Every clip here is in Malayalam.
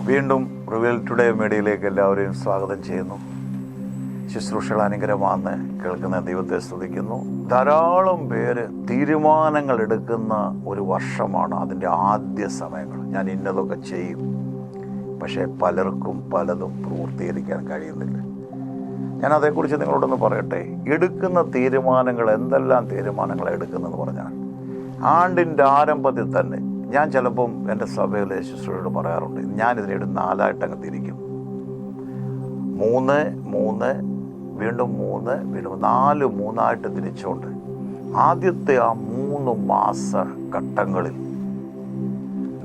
വീണ്ടും റിവീൽ ടുഡേ മീഡിയയിലേക്ക് എല്ലാവരെയും സ്വാഗതം ചെയ്യുന്നു. ശുശ്രൂഷകൾ അനുഗ്രഹമാണെന്ന് കേൾക്കുന്ന ദൈവത്തെ സ്തുതിക്കുന്നു. ധാരാളം പേര് തീരുമാനങ്ങൾ എടുക്കുന്ന ഒരു വർഷമാണ് അതിൻ്റെ ആദ്യ സമയങ്ങൾ. ഞാൻ ഇന്നതൊക്കെ ചെയ്യും, പക്ഷേ പലർക്കും പലതും പൂർത്തീകരിക്കാൻ കഴിയുന്നില്ല. ഞാൻ അതേക്കുറിച്ച് നിങ്ങളോടൊന്ന് പറയട്ടെ. എടുക്കുന്ന തീരുമാനങ്ങൾ, എന്തെല്ലാം തീരുമാനങ്ങളാണ് എടുക്കുന്നതെന്ന് പറഞ്ഞാൽ, ആണ്ടിൻ്റെ ആരംഭത്തിൽ തന്നെ ഞാൻ ചിലപ്പം എൻ്റെ സഭയിലെ ശുശ്രൂഷയോട് പറയാറുണ്ട്, ഞാനിതിനെ 4 അങ്ങ് തിരിക്കും. 3, 3, വീണ്ടും 3, വീണ്ടും 4, 3 തിരിച്ചുകൊണ്ട് ആദ്യത്തെ ആ 3 മാസ ഘട്ടങ്ങളിൽ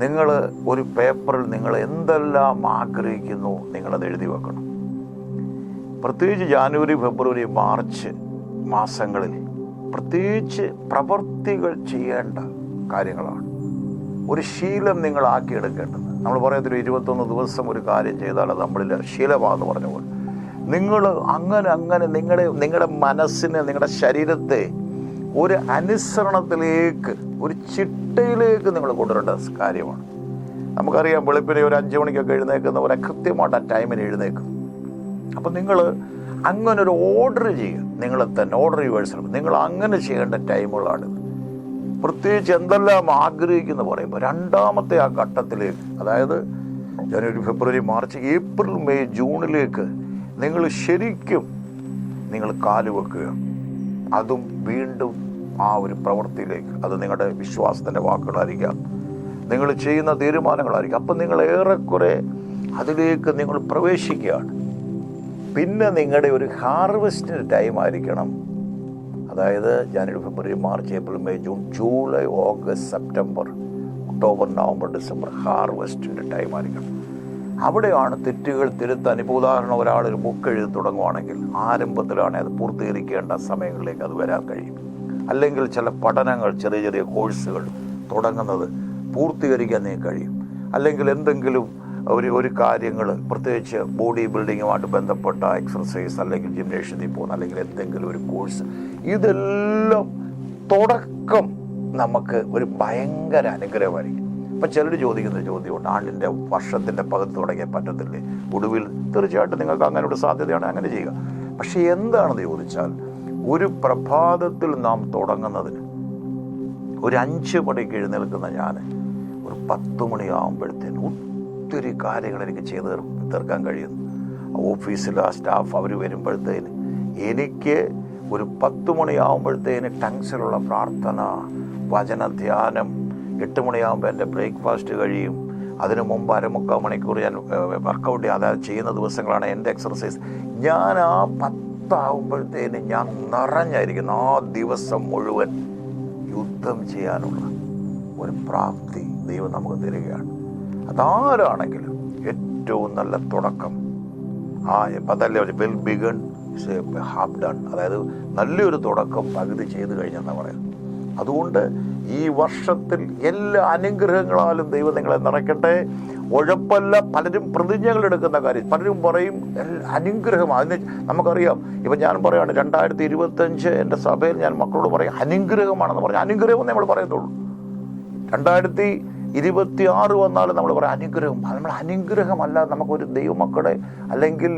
നിങ്ങൾ ഒരു പേപ്പറിൽ നിങ്ങൾ എന്തെല്ലാം ആഗ്രഹിക്കുന്നു നിങ്ങളത് എഴുതി വെക്കണം. പ്രത്യേകിച്ച് ജാനുവരി, ഫെബ്രുവരി, മാർച്ച് മാസങ്ങളിൽ പ്രത്യേകിച്ച് പ്രവർത്തികൾ ചെയ്യേണ്ട കാര്യങ്ങളാണ്. ഒരു ശീലം നിങ്ങൾ ആക്കിയെടുക്കേണ്ടത്. നമ്മൾ പറയത്തില്ല 21 ദിവസം ഒരു കാര്യം ചെയ്താൽ അത് നമ്മളിൽ ശീലമാണെന്ന് പറഞ്ഞ പോലെ, നിങ്ങൾ അങ്ങനെ നിങ്ങളുടെ മനസ്സിനെ, നിങ്ങളുടെ ശരീരത്തെ ഒരു അനുസരണത്തിലേക്ക്, ഒരു ചിട്ടയിലേക്ക് നിങ്ങൾ കൊണ്ടുവരേണ്ട കാര്യമാണ്. നമുക്കറിയാം, വെളുപ്പിനെ ഒരു 5 മണിക്കൊക്കെ എഴുന്നേൽക്കുന്നവരെ കൃത്യമായിട്ട് ആ ടൈമിന് എഴുന്നേക്കും. അപ്പം നിങ്ങൾ അങ്ങനെ ഒരു ഓർഡർ ചെയ്യുക, നിങ്ങളെ തന്നെ ഓർഡർ യുവേഴ്സെൽഫ്. നിങ്ങൾ അങ്ങനെ ചെയ്യേണ്ട ടൈമുകളാണ്. പ്രത്യേകിച്ച് എന്തെല്ലാം ആഗ്രഹിക്കുന്നു പറയുമ്പോൾ രണ്ടാമത്തെ ആ ഘട്ടത്തിലേക്ക്, അതായത് ജനുവരി, ഫെബ്രുവരി, മാർച്ച്, ഏപ്രിൽ, മെയ്, ജൂണിലേക്ക് നിങ്ങൾ ശരിക്കും നിങ്ങൾ കാലുവെക്കുക. അതും വീണ്ടും ആ ഒരു പ്രവൃത്തിയിലേക്ക്. അത് നിങ്ങളുടെ വിശ്വാസത്തിൻ്റെ വാക്കുകളായിരിക്കാം, നിങ്ങൾ ചെയ്യുന്ന തീരുമാനങ്ങളായിരിക്കും. അപ്പം നിങ്ങൾ ഏറെക്കുറെ അതിലേക്ക് നിങ്ങൾ പ്രവേശിക്കുകയാണ്. പിന്നെ നിങ്ങളുടെ ഒരു ഹാർവെസ്റ്റിൻ്റെ ടൈം ആയിരിക്കണം. അതായത് ജനുവരി, ഫെബ്രുവരി, March, April, May, June, July, August, September, October, November, December ഹാർവെസ്റ്റിൻ്റെ ടൈം ആയിരിക്കണം. അവിടെയാണ് തെറ്റുകൾ തിരുത്താൻ. ഇപ്പോൾ ഉദാഹരണം, ഒരാളൊരു ബുക്ക് എഴുതി തുടങ്ങുവാണെങ്കിൽ ആരംഭത്തിലാണ് അത് പൂർത്തീകരിക്കേണ്ട സമയങ്ങളിലേക്ക് അത് വരാൻ കഴിയും. അല്ലെങ്കിൽ ചില പഠനങ്ങൾ, ചെറിയ ചെറിയ കോഴ്സുകൾ തുടങ്ങുന്നത് പൂർത്തീകരിക്കാൻ നിങ്ങൾക്ക് കഴിയും. അല്ലെങ്കിൽ എന്തെങ്കിലും ഒരു കാര്യങ്ങൾ, പ്രത്യേകിച്ച് ബോഡി ബിൽഡിങ്ങുമായിട്ട് ബന്ധപ്പെട്ട എക്സർസൈസ്, അല്ലെങ്കിൽ ജിംനേഷ്യത്തിൽ പോകുന്ന, അല്ലെങ്കിൽ എന്തെങ്കിലും ഒരു കോഴ്സ്, ഇതെല്ലാം തുടക്കം നമുക്ക് ഒരു ഭയങ്കര അനുഗ്രഹമായിരിക്കും. അപ്പം ചിലർ ചോദിക്കുന്ന ചോദ്യമുണ്ട്, ആണ്ടിൻ്റെ വർഷത്തിൻ്റെ പകുതി തുടങ്ങിയാൽ പറ്റത്തില്ലേ? ഒടുവിൽ തീർച്ചയായിട്ടും നിങ്ങൾക്ക് അങ്ങനെ ഒരു സാധ്യതയാണ്, അങ്ങനെ ചെയ്യുക. പക്ഷേ എന്താണെന്ന് ചോദിച്ചാൽ, ഒരു പ്രഭാതത്തിൽ നാം തുടങ്ങുന്നതിന് ഒരു 5 മണിക്ക് എഴുന്നേൽക്കുന്ന ഞാൻ ഒരു 10 മണിയാകുമ്പോഴത്തേനും ഒത്തിരി കാര്യങ്ങൾ എനിക്ക് ചെയ്ത് തീർക്കാൻ കഴിയുന്നു. ഓഫീസിൽ ആ സ്റ്റാഫ് അവർ വരുമ്പോഴത്തേന് എനിക്ക് ഒരു 10 മണിയാകുമ്പോഴത്തേന് ടങ്സിലുള്ള പ്രാർത്ഥന, വചനധ്യാനം, 8 മണിയാകുമ്പോൾ എൻ്റെ ബ്രേക്ക്ഫാസ്റ്റ് കഴിയും. അതിനു മുമ്പ് 1/4 മണിക്കൂർ ഞാൻ വർക്കൗട്ട് അതായത് ചെയ്യുന്ന ദിവസങ്ങളാണ് എൻ്റെ എക്സർസൈസ്. ഞാൻ ആ 10 ആകുമ്പോഴത്തേന് ഞാൻ നിറഞ്ഞായിരിക്കുന്നു. ആ ദിവസം മുഴുവൻ യുദ്ധം ചെയ്യാനുള്ള ഒരു പ്രാപ്തി ദൈവം നമുക്ക് തരികയാണ്. അതാരാണെങ്കിലും ഏറ്റവും നല്ല തുടക്കം അതല്ലേ വെൽ ബിഗൺ ഹാഫ് ഡൺ, അതായത് നല്ലൊരു തുടക്കം പകുതി ചെയ്ത് കഴിഞ്ഞെന്നാണ് പറയുന്നത്. അതുകൊണ്ട് ഈ വർഷത്തിൽ എല്ലാ അനുഗ്രഹങ്ങളാലും ദൈവം നിങ്ങളെ നിറയ്ക്കട്ടെ. ഉഴപ്പല്ല. പലരും പ്രതിജ്ഞകൾ എടുക്കുന്ന കാര്യം, പലരും പറയും അനുഗ്രഹം. അതിന് നമുക്കറിയാം, ഇപ്പം ഞാൻ പറയുകയാണ് 2025 എൻ്റെ സഭയിൽ ഞാൻ മക്കളോട് പറയും അനുഗ്രഹമാണെന്ന് പറഞ്ഞു. അനുഗ്രഹം നമ്മൾ പറയത്തുള്ളൂ. 2026 വന്നാലും നമ്മൾ പറയാം അനുഗ്രഹം. നമ്മൾ അനുഗ്രഹമല്ല, നമുക്കൊരു ദൈവമക്കളുടെ അല്ലെങ്കിൽ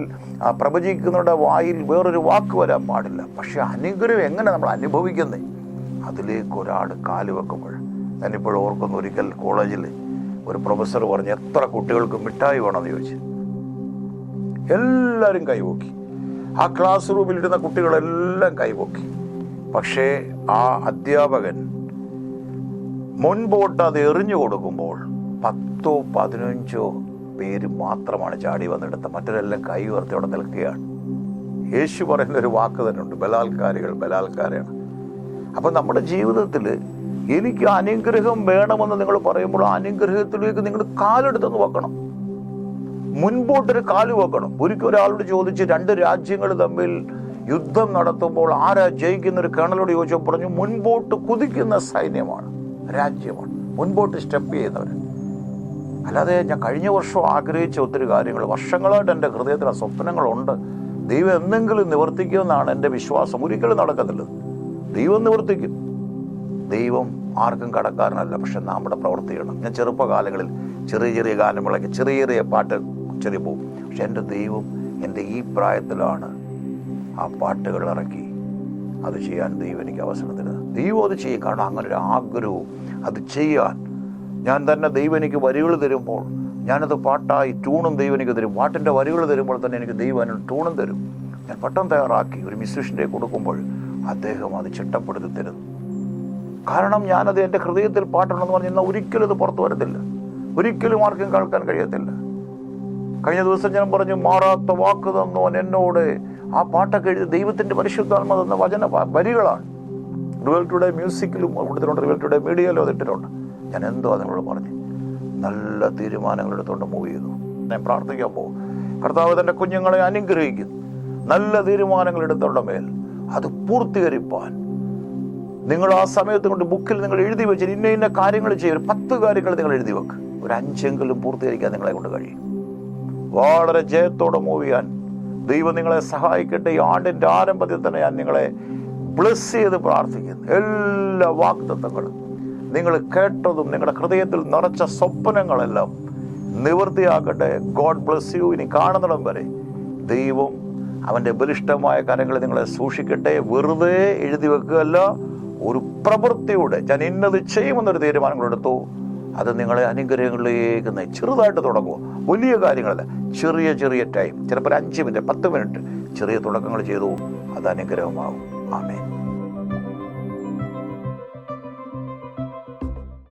പ്രവചിക്കുന്നവരുടെ വായിൽ വേറൊരു വാക്ക് വരാൻ പാടില്ല. പക്ഷെ അനുഗ്രഹം എങ്ങനെ നമ്മൾ അനുഭവിക്കുന്നേ, അതിലേക്ക് ഒരാൾ കാലുവെക്കുമ്പോൾ. ഞാനിപ്പോൾ ഓർക്കുന്നു, ഒരിക്കൽ കോളേജിൽ ഒരു പ്രൊഫസർ പറഞ്ഞ് എത്ര കുട്ടികൾക്ക് മിഠായി വേണമെന്ന് ചോദിച്ചു. എല്ലാവരും കൈപൊക്കി. ആ ക്ലാസ് റൂമിലിരുന്ന കുട്ടികളെല്ലാം കൈപൊക്കി. പക്ഷേ ആ അധ്യാപകൻ മുൻപോട്ട് അത് എറിഞ്ഞു കൊടുക്കുമ്പോൾ 10 15 പേര് മാത്രമാണ് ചാടി വന്നെടുത്ത്. മറ്റൊരെല്ലാം കൈ ഉയർത്തി അവിടെ നിൽക്കുകയാണ്. യേശു പറയുന്നൊരു വാക്ക് തന്നെ ഉണ്ട്, ബലാത്കാരികൾ ബലാത്കാരാണ്. അപ്പം നമ്മുടെ ജീവിതത്തിൽ എനിക്ക് അനുഗ്രഹം വേണമെന്ന് നിങ്ങൾ പറയുമ്പോൾ ആ അനുഗ്രഹത്തിലേക്ക് നിങ്ങൾ കാലെടുത്തെന്ന് വെക്കണം, മുൻപോട്ടൊരു കാല് വെക്കണം. ഒരിക്കൽ ഒരാളോട് ചോദിച്ച് 2 രാജ്യങ്ങൾ തമ്മിൽ യുദ്ധം നടത്തുമ്പോൾ ആരാ ജയിക്കുന്നൊരു കേണലോട് ചോദിച്ചപ്പോൾ പറഞ്ഞു, മുൻപോട്ട് കുതിക്കുന്ന സൈന്യമാണ്, രാജ്യമാണ്, മുൻപോട്ട് സ്റ്റെപ്പ് ചെയ്യുന്നവർ. അല്ലാതെ ഞാൻ കഴിഞ്ഞ വർഷം ആഗ്രഹിച്ച ഒത്തിരി കാര്യങ്ങൾ, വർഷങ്ങളായിട്ട് എൻ്റെ ഹൃദയത്തിൽ ആ സ്വപ്നങ്ങളുണ്ട്. ദൈവം എന്തെങ്കിലും നിവർത്തിക്കുമെന്നാണ് എൻ്റെ വിശ്വാസം. ഒരിക്കലും നടക്കത്തില്ല. ദൈവം നിവർത്തിക്കും. ദൈവം ആർക്കും കടക്കാരനല്ല, പക്ഷെ നമ്മുടെ പ്രവർത്തി ചെയ്യണം. ഞാൻ ചെറുപ്പകാലങ്ങളിൽ ചെറിയ ചെറിയ ഗാനങ്ങളൊക്കെ, ചെറിയ ചെറിയ പാട്ട് ചെറിയ പോകും. പക്ഷെ എൻ്റെ ദൈവം എൻ്റെ ഈ പ്രായത്തിലാണ് ആ പാട്ടുകൾ ഇറക്കി അത് ചെയ്യാൻ ദൈവം എനിക്ക് അവസരം തരുന്നത്. ദൈവം അത് ചെയ്യും. കാരണം അങ്ങനെ ഒരു ആഗ്രഹവും അത് ചെയ്യാൻ ഞാൻ തന്നെ ദൈവം എനിക്ക് വരികൾ തരുമ്പോൾ ഞാനത് പാട്ടായി ട്യൂണും ദൈവം എനിക്ക് തരും. പാട്ടിൻ്റെ വരികൾ തരുമ്പോൾ തന്നെ എനിക്ക് ദൈവം അതിന് ട്യൂണും തരും. ഞാൻ പട്ടം തയ്യാറാക്കി ഒരു മ്യൂസിഷ്യൻ്റെ കൊടുക്കുമ്പോൾ അദ്ദേഹം അത് ചിട്ടപ്പെടുത്തി തരുന്നു. കാരണം ഞാനത് എൻ്റെ ഹൃദയത്തിൽ പാട്ടുണ്ടെന്ന് പറഞ്ഞാൽ ഒരിക്കലും അത് പുറത്തു വരത്തില്ല, ഒരിക്കലും ആർക്കും കേൾക്കാൻ കഴിയത്തില്ല. കഴിഞ്ഞ ദിവസം ഞാൻ പറഞ്ഞു, മാറാത്ത വാക്ക് തന്നവൻ എന്നോട്. ആ പാട്ടൊക്കെ എഴുതി ദൈവത്തിൻ്റെ പരിശുദ്ധാത്മ തന്ന വചന വരികളാണ്. റിവൽ ടുഡേ മ്യൂസിക്കിലും കൊടുത്തിട്ടുണ്ട്, റിവൽ ടുഡേ മീഡിയയിലും അതിട്ടിട്ടുണ്ട്. ഞാൻ എന്തോ അതിനോട് പറഞ്ഞു, നല്ല തീരുമാനങ്ങൾ എടുത്തുകൊണ്ട് മൂവ് ചെയ്തു. ഞാൻ പ്രാർത്ഥിക്കാൻ പോകും, കർത്താവ് തൻ്റെ കുഞ്ഞുങ്ങളെ അനുഗ്രഹിക്കും. നല്ല തീരുമാനങ്ങൾ എടുത്തുള്ള മേൽ അത് പൂർത്തീകരിപ്പാൻ നിങ്ങൾ ആ സമയത്ത് കൊണ്ട് ബുക്കിൽ നിങ്ങൾ എഴുതി വെച്ച് ഇന്ന ഇന്ന കാര്യങ്ങൾ ചെയ്യും. 10 കാര്യങ്ങൾ നിങ്ങൾ എഴുതി വെക്ക്. ഒരു 5 പൂർത്തീകരിക്കാൻ നിങ്ങളെ കൊണ്ട് കഴിയും. വളരെ ജയത്തോടെ മൂവ് ചെയ്യാൻ ദൈവം നിങ്ങളെ സഹായിക്കട്ടെ. ഈ ആണ്ടിൻ്റെ ആരംഭത്തിൽ തന്നെ ഞാൻ നിങ്ങളെ ബ്ലെസ് ചെയ്ത് പ്രാർത്ഥിക്കുന്നു. എല്ലാ വാഗ്ദത്തങ്ങളും നിങ്ങൾ കേട്ടതും നിങ്ങളുടെ ഹൃദയത്തിൽ നിറച്ച സ്വപ്നങ്ങളെല്ലാം നിവൃത്തിയാക്കട്ടെ. God bless you. ഇനി കാണുന്നിടം വരെ ദൈവം അവൻ്റെ ബലിഷ്ഠമായ കാര്യങ്ങൾ നിങ്ങളെ സൂക്ഷിക്കട്ടെ. വെറുതെ എഴുതി വെക്കുകയല്ല, ഒരു പ്രവൃത്തിയുടെ ഞാൻ ഇന്നത് ചെയ്യുമെന്നൊരു തീരുമാനങ്ങളെടുത്തു. അത് നിങ്ങളെ അനുഗ്രഹങ്ങളിലേക്ക് ചെറുതായിട്ട് തുടങ്ങുമോ, വലിയ കാര്യങ്ങളല്ല, ചെറിയ ചെറിയ ടൈം, ചിലപ്പോൾ 5 മിനിറ്റ് 10 മിനിറ്റ് ചെറിയ തുടക്കങ്ങൾ ചെയ്തു. അത് അനുഗ്രഹമാകും. ആമേൻ.